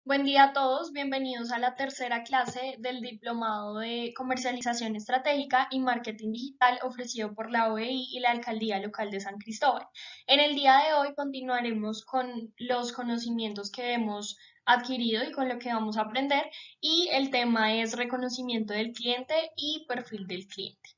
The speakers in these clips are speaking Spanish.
Buen día a todos, bienvenidos a la tercera clase del Diplomado de Comercialización Estratégica y Marketing Digital ofrecido por la OEI y la Alcaldía Local de San Cristóbal. En el día de hoy continuaremos con los conocimientos que hemos adquirido y con lo que vamos a aprender y el tema es reconocimiento del cliente y perfil del cliente.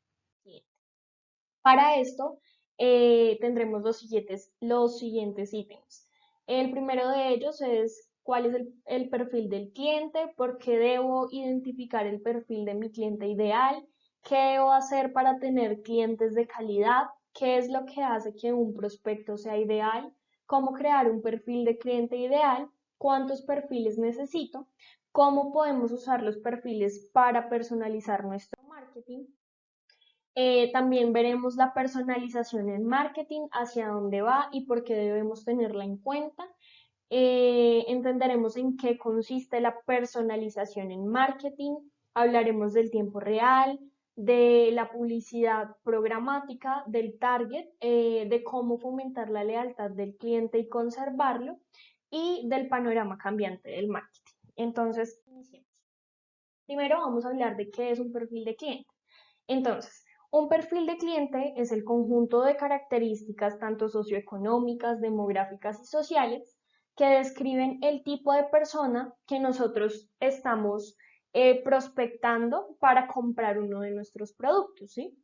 Para esto tendremos los siguientes ítems. El primero de ellos es cuál es el perfil del cliente, por qué debo identificar el perfil de mi cliente ideal, qué debo hacer para tener clientes de calidad, qué es lo que hace que un prospecto sea ideal, cómo crear un perfil de cliente ideal, cuántos perfiles necesito, cómo podemos usar los perfiles para personalizar nuestro marketing. También veremos la personalización en marketing, hacia dónde va y por qué debemos tenerla en cuenta. Entenderemos en qué consiste la personalización en marketing. Hablaremos del tiempo real, de la publicidad programática, del target, de cómo fomentar la lealtad del cliente y conservarlo, y del panorama cambiante del marketing. Entonces, iniciemos. Primero vamos a hablar de qué es un perfil de cliente. Entonces, un perfil de cliente es el conjunto de características tanto socioeconómicas, demográficas y sociales que describen el tipo de persona que nosotros estamos prospectando para comprar uno de nuestros productos, ¿sí?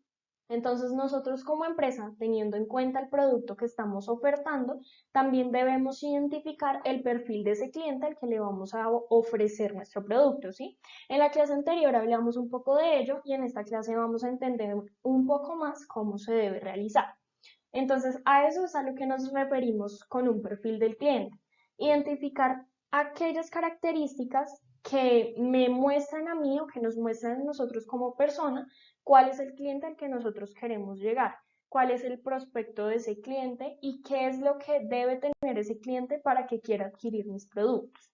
Entonces nosotros como empresa, teniendo en cuenta el producto que estamos ofertando, también debemos identificar el perfil de ese cliente al que le vamos a ofrecer nuestro producto, ¿sí? En la clase anterior hablamos un poco de ello y en esta clase vamos a entender un poco más cómo se debe realizar. Entonces, a eso es a lo que nos referimos con un perfil del cliente. Identificar aquellas características que me muestran a mí o que nos muestran a nosotros como persona cuál es el cliente al que nosotros queremos llegar, cuál es el prospecto de ese cliente y qué es lo que debe tener ese cliente para que quiera adquirir mis productos.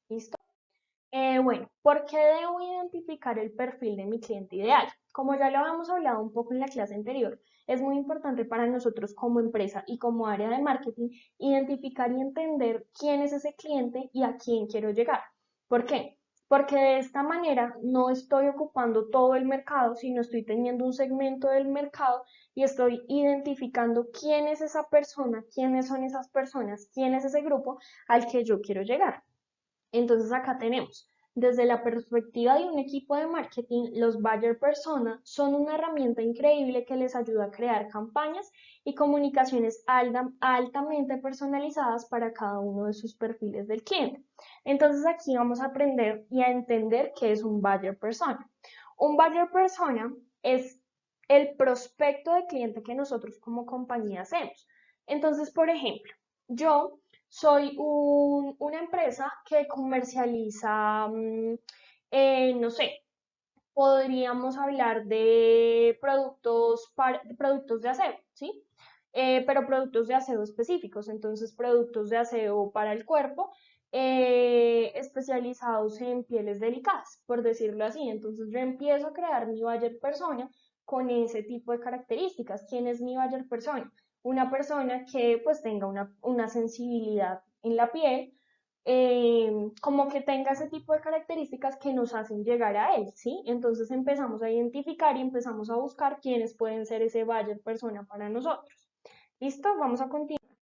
¿Listo? Bueno, ¿por qué debo identificar el perfil de mi cliente ideal? Como ya lo habíamos hablado un poco en la clase anterior, es muy importante para nosotros como empresa y como área de marketing identificar y entender quién es ese cliente y a quién quiero llegar. ¿Por qué? Porque de esta manera no estoy ocupando todo el mercado, sino estoy teniendo un segmento del mercado y estoy identificando quién es esa persona, quiénes son esas personas, quién es ese grupo al que yo quiero llegar. Entonces acá tenemos, desde la perspectiva de un equipo de marketing, los buyer persona son una herramienta increíble que les ayuda a crear campañas y comunicaciones altamente personalizadas para cada uno de sus perfiles del cliente. Entonces aquí vamos a aprender y a entender qué es un buyer persona. Un buyer persona es el prospecto de cliente que nosotros como compañía hacemos. Entonces, por ejemplo, yo soy una empresa que comercializa, no sé, podríamos hablar de productos de aseo, ¿sí? Pero productos de aseo específicos, entonces productos de aseo para el cuerpo, especializados en pieles delicadas, por decirlo así. Entonces yo empiezo a crear mi buyer persona con ese tipo de características. ¿Quién es mi buyer persona? Una persona que pues tenga una sensibilidad en la piel, como que tenga ese tipo de características que nos hacen llegar a él, ¿sí? Entonces empezamos a identificar y empezamos a buscar quiénes pueden ser ese buyer persona para nosotros. ¿Listo? Vamos a continuar.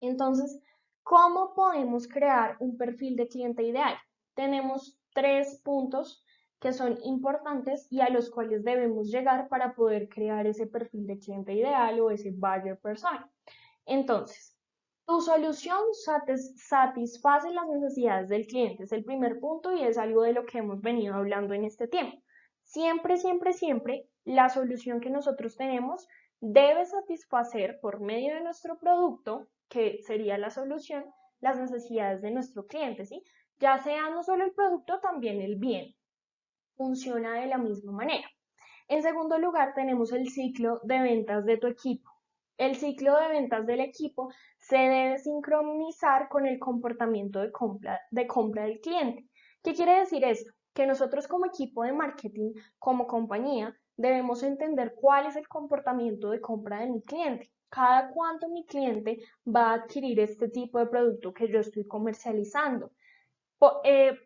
Entonces, ¿cómo podemos crear un perfil de cliente ideal? Tenemos tres puntos que son importantes y a los cuales debemos llegar para poder crear ese perfil de cliente ideal o ese buyer persona. Entonces, tu solución satisface las necesidades del cliente, es el primer punto y es algo de lo que hemos venido hablando en este tiempo. Siempre, siempre, siempre, la solución que nosotros tenemos debe satisfacer por medio de nuestro producto, que sería la solución, las necesidades de nuestro cliente, ¿sí? Ya sea no solo el producto, también el bien. Funciona de la misma manera. En segundo lugar, tenemos el ciclo de ventas de tu equipo. El ciclo de ventas del equipo se debe sincronizar con el comportamiento de compra del cliente. ¿Qué quiere decir esto? Que nosotros como equipo de marketing, como compañía, debemos entender cuál es el comportamiento de compra de mi cliente. Cada cuánto mi cliente va a adquirir este tipo de producto que yo estoy comercializando.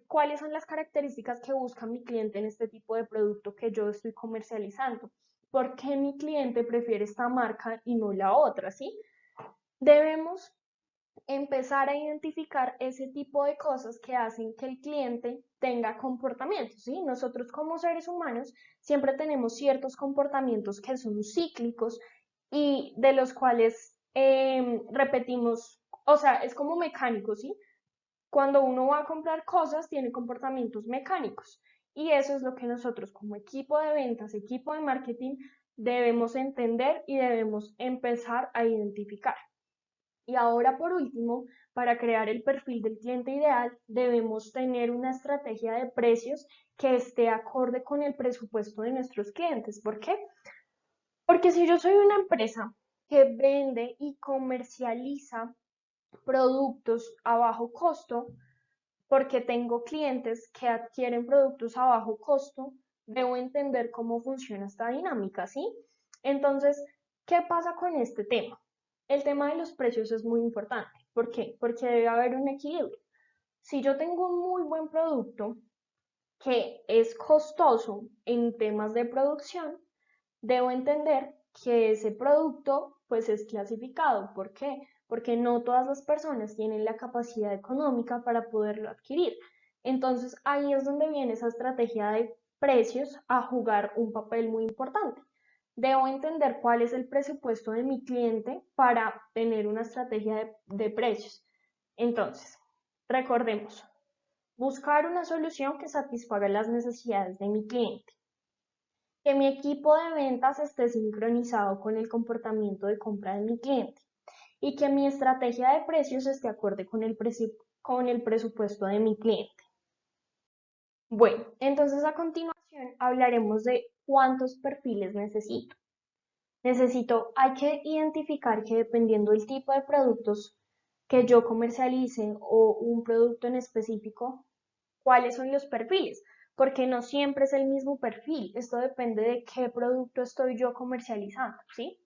¿Cuáles son las características que busca mi cliente en este tipo de producto que yo estoy comercializando? ¿Por qué mi cliente prefiere esta marca y no la otra? ¿Sí? Debemos empezar a identificar ese tipo de cosas que hacen que el cliente tenga comportamientos, ¿sí? Nosotros como seres humanos siempre tenemos ciertos comportamientos que son cíclicos y de los cuales repetimos, o sea, es como mecánico, ¿sí? Cuando uno va a comprar cosas, tiene comportamientos mecánicos. Y eso es lo que nosotros como equipo de ventas, equipo de marketing, debemos entender y debemos empezar a identificar. Y ahora, por último, para crear el perfil del cliente ideal, debemos tener una estrategia de precios que esté acorde con el presupuesto de nuestros clientes. ¿Por qué? Porque si yo soy una empresa que vende y comercializa productos a bajo costo, porque tengo clientes que adquieren productos a bajo costo, debo entender cómo funciona esta dinámica, ¿sí? Entonces, ¿qué pasa con este tema? El tema de los precios es muy importante. ¿Por qué? Porque debe haber un equilibrio. Si yo tengo un muy buen producto que es costoso en temas de producción, debo entender que ese producto pues es clasificado. ¿Por qué? Porque no todas las personas tienen la capacidad económica para poderlo adquirir. Entonces ahí es donde viene esa estrategia de precios a jugar un papel muy importante. Debo entender cuál es el presupuesto de mi cliente para tener una estrategia de precios. Entonces, recordemos, buscar una solución que satisfaga las necesidades de mi cliente, que mi equipo de ventas esté sincronizado con el comportamiento de compra de mi cliente y que mi estrategia de precios esté acorde con el presupuesto de mi cliente. Bueno, entonces a continuación hablaremos de cuántos perfiles necesito. Hay que identificar que dependiendo del tipo de productos que yo comercialice o un producto en específico, cuáles son los perfiles, porque no siempre es el mismo perfil. Esto depende de qué producto estoy yo comercializando, ¿sí?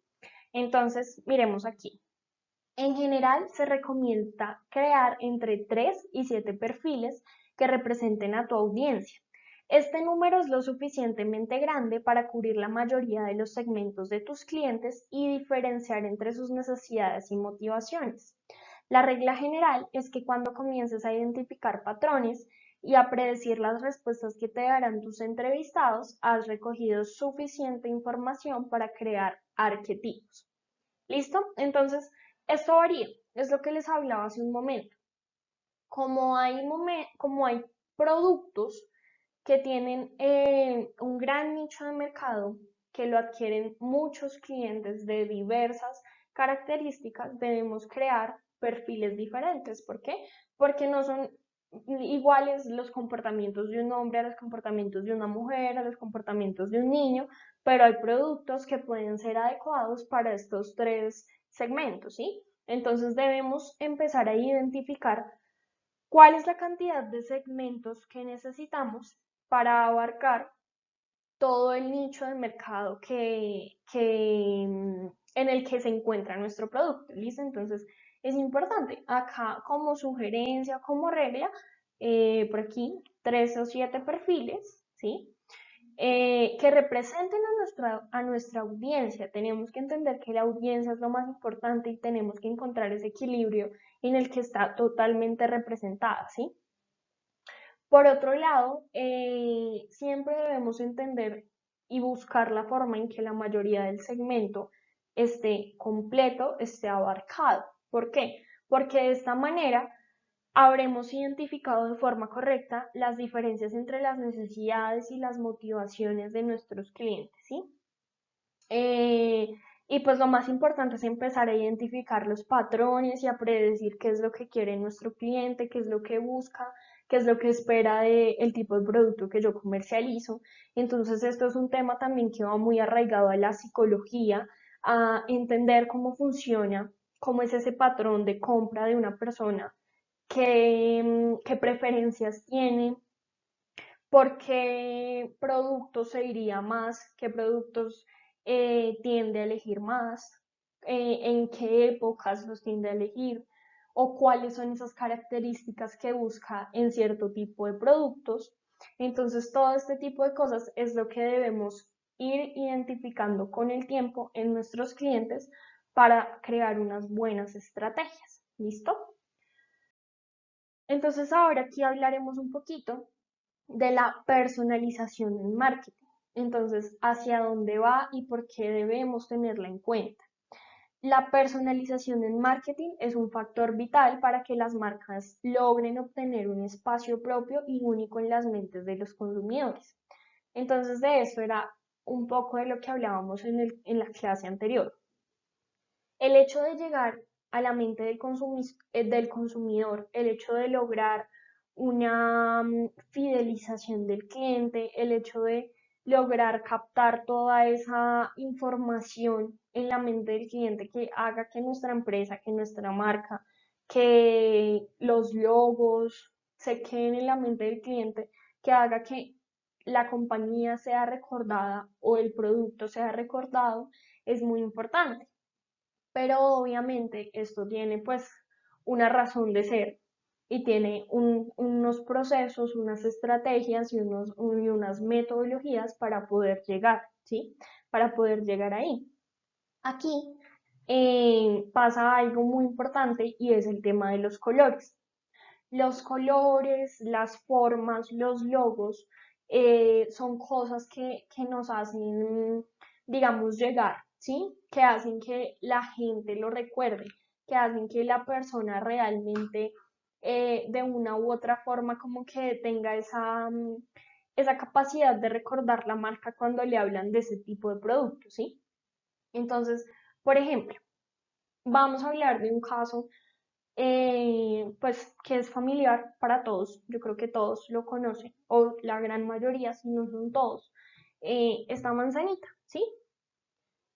Entonces, miremos aquí. En general, se recomienda crear entre 3 y 7 perfiles que representen a tu audiencia. Este número es lo suficientemente grande para cubrir la mayoría de los segmentos de tus clientes y diferenciar entre sus necesidades y motivaciones. La regla general es que cuando comiences a identificar patrones y a predecir las respuestas que te darán tus entrevistados, has recogido suficiente información para crear arquetipos. ¿Listo? Entonces, esto varía, es lo que les hablaba hace un momento. Como hay productos que tienen un gran nicho de mercado, que lo adquieren muchos clientes de diversas características, debemos crear perfiles diferentes. ¿Por qué? Porque no son iguales los comportamientos de un hombre a los comportamientos de una mujer, a los comportamientos de un niño, pero hay productos que pueden ser adecuados para estos tres segmentos, ¿sí? Entonces debemos empezar a identificar cuál es la cantidad de segmentos que necesitamos para abarcar todo el nicho de mercado en el que se encuentra nuestro producto. ¿Listo? Entonces, es importante acá como sugerencia, como regla, por aquí, 3 o 7 perfiles, ¿sí? Que representen a nuestra audiencia. Tenemos que entender que la audiencia es lo más importante y tenemos que encontrar ese equilibrio en el que está totalmente representada, ¿sí? Por otro lado, siempre debemos entender y buscar la forma en que la mayoría del segmento esté completo, esté abarcado. ¿Por qué? Porque de esta manera habremos identificado de forma correcta las diferencias entre las necesidades y las motivaciones de nuestros clientes, ¿sí? Eh, y pues lo más importante es empezar a identificar los patrones y a predecir qué es lo que quiere nuestro cliente, qué es lo que busca, qué es lo que espera del tipo de producto que yo comercializo. Entonces esto es un tema también que va muy arraigado a la psicología, a entender cómo funciona, cómo es ese patrón de compra de una persona, qué preferencias tiene, por qué productos se iría más, qué productos tiende a elegir más, en qué épocas los tiende a elegir, o cuáles son esas características que busca en cierto tipo de productos. Entonces, todo este tipo de cosas es lo que debemos ir identificando con el tiempo en nuestros clientes para crear unas buenas estrategias. ¿Listo? Entonces, ahora aquí hablaremos un poquito de la personalización en marketing. Entonces, ¿hacia dónde va y por qué debemos tenerla en cuenta? La personalización en marketing es un factor vital para que las marcas logren obtener un espacio propio y único en las mentes de los consumidores. Entonces, de esto era un poco de lo que hablábamos en la clase anterior. El hecho de llegar a la mente del consumidor, el hecho de lograr una fidelización del cliente, el hecho de lograr captar toda esa información en la mente del cliente que haga que nuestra empresa, que nuestra marca, que los logos se queden en la mente del cliente, que haga que la compañía sea recordada o el producto sea recordado, es muy importante. Pero obviamente esto tiene pues una razón de ser y tiene unos procesos, unas estrategias y unas metodologías para poder llegar, ¿sí? Para poder llegar ahí. Aquí pasa algo muy importante y es el tema de los colores. Los colores, las formas, los logos son cosas que nos hacen, digamos, llegar, ¿sí? Que hacen que la gente lo recuerde, que hacen que la persona realmente de una u otra forma como que tenga esa capacidad de recordar la marca cuando le hablan de ese tipo de productos, ¿sí? Entonces, por ejemplo, vamos a hablar de un caso pues que es familiar para todos, yo creo que todos lo conocen, o la gran mayoría, si no son todos, esta manzanita, ¿sí?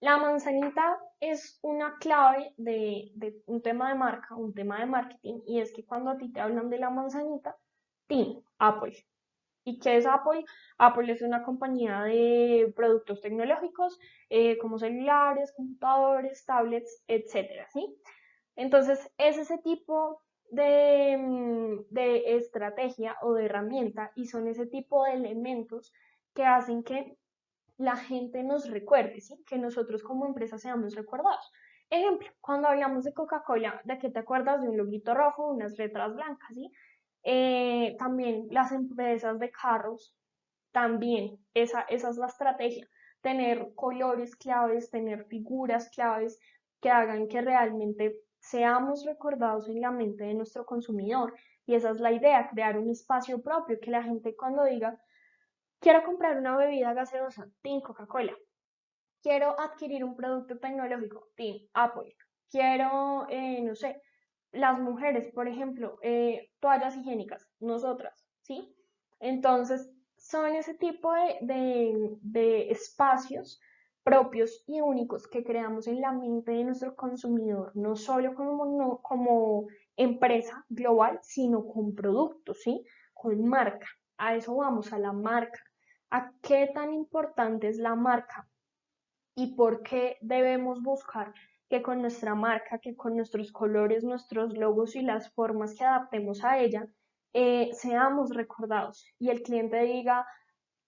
La manzanita es una clave de un tema de marca, un tema de marketing, y es que cuando a ti te hablan de la manzanita, ¡tin! Apple. ¿Y qué es Apple? Apple es una compañía de productos tecnológicos como celulares, computadores, tablets, etcétera, ¿sí? Entonces, es ese tipo de estrategia o de herramienta y son ese tipo de elementos que hacen que la gente nos recuerde, ¿sí? Que nosotros como empresa seamos recordados. Ejemplo, cuando hablamos de Coca-Cola, ¿de qué te acuerdas? De un loguito rojo, unas letras blancas, ¿sí? También las empresas de carros, también esa es la estrategia, tener colores claves, tener figuras claves que hagan que realmente seamos recordados en la mente de nuestro consumidor. Y esa es la idea, crear un espacio propio, que la gente cuando diga, quiero comprar una bebida gaseosa, Team Coca-Cola. Quiero adquirir un producto tecnológico, Team Apple. Quiero, no sé, las mujeres, por ejemplo, toallas higiénicas, nosotras, ¿sí? Entonces, son ese tipo de espacios propios y únicos que creamos en la mente de nuestro consumidor, no solo como empresa global, sino con productos, ¿sí? Con marca. A eso vamos, a la marca. ¿A qué tan importante es la marca? Y por qué debemos buscar que con nuestra marca, que con nuestros colores, nuestros logos y las formas que adaptemos a ella, seamos recordados y el cliente diga,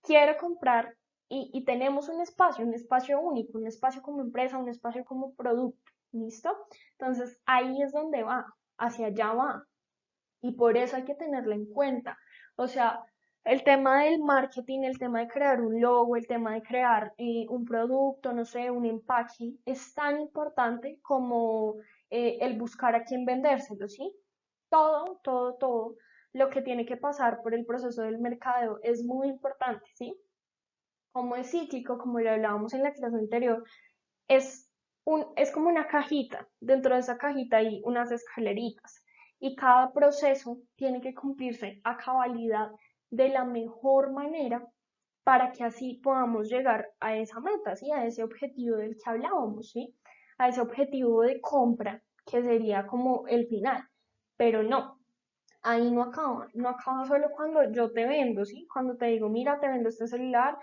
quiero comprar y tenemos un espacio único, un espacio como empresa, un espacio como producto, ¿listo? Entonces ahí es donde va, hacia allá va y por eso hay que tenerlo en cuenta. O sea, el tema del marketing, el tema de crear un logo, el tema de crear un producto, no sé, un empaque, es tan importante como el buscar a quién vendérselo, ¿sí? Todo lo que tiene que pasar por el proceso del mercadeo es muy importante, ¿sí? Como es cíclico, como lo hablábamos en la clase anterior, es, es como una cajita. Dentro de esa cajita hay unas escaleritas y cada proceso tiene que cumplirse a cabalidad de la mejor manera para que así podamos llegar a esa meta, ¿sí? A ese objetivo del que hablábamos, ¿sí? A ese objetivo de compra que sería como el final. Pero no, ahí no acaba solo cuando yo te vendo, ¿sí? Cuando te digo, mira, te vendo este celular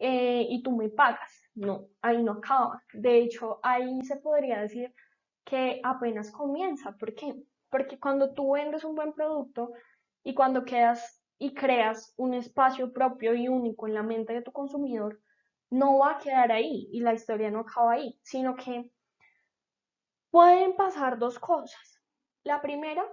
y tú me pagas. No, ahí no acaba. De hecho, ahí se podría decir que apenas comienza. ¿Por qué? porque cuando tú vendes un buen producto y cuando quedas y creas un espacio propio y único en la mente de tu consumidor, no va a quedar ahí y la historia no acaba ahí, sino que pueden pasar dos cosas. La primera,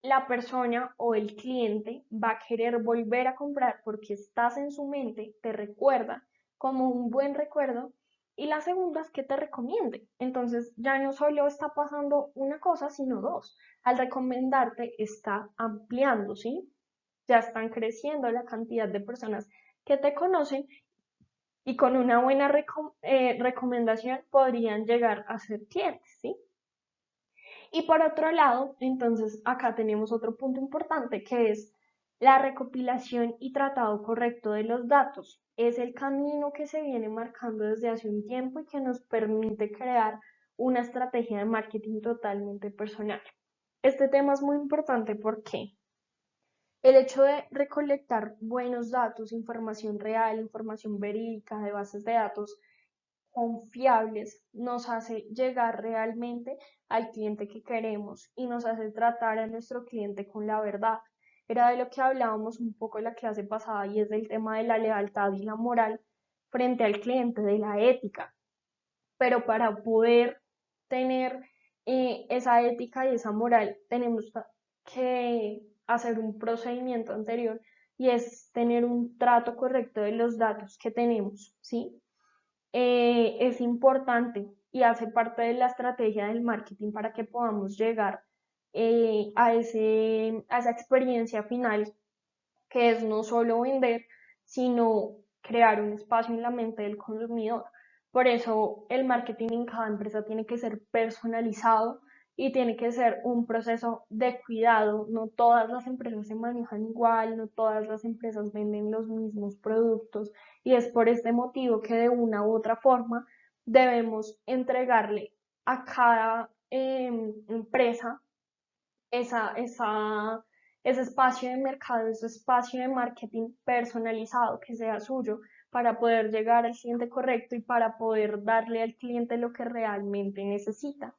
la persona o el cliente va a querer volver a comprar porque estás en su mente, te recuerda como un buen recuerdo. Y la segunda es que te recomiende. Entonces ya no solo está pasando una cosa, sino dos. Al recomendarte está ampliando, ¿sí? Ya están creciendo la cantidad de personas que te conocen y con una buena recomendación podrían llegar a ser clientes, ¿sí? Y por otro lado, entonces acá tenemos otro punto importante que es la recopilación y tratado correcto de los datos. Es el camino que se viene marcando desde hace un tiempo y que nos permite crear una estrategia de marketing totalmente personal. Este tema es muy importante porque el hecho de recolectar buenos datos, información real, información verídica de bases de datos confiables, nos hace llegar realmente al cliente que queremos y nos hace tratar a nuestro cliente con la verdad. Era de lo que hablábamos un poco en la clase pasada y es del tema de la lealtad y la moral frente al cliente, de la ética. Pero para poder tener esa ética y esa moral, tenemos que hacer un procedimiento anterior y es tener un trato correcto de los datos que tenemos, ¿sí? Es importante y hace parte de la estrategia del marketing para que podamos llegar a esa experiencia final que es no solo vender, sino crear un espacio en la mente del consumidor. Por eso el marketing en cada empresa tiene que ser personalizado y tiene que ser un proceso de cuidado. No todas las empresas se manejan igual, no todas las empresas venden los mismos productos y es por este motivo que de una u otra forma debemos entregarle a cada empresa ese espacio de mercado, ese espacio de marketing personalizado que sea suyo para poder llegar al cliente correcto y para poder darle al cliente lo que realmente necesita.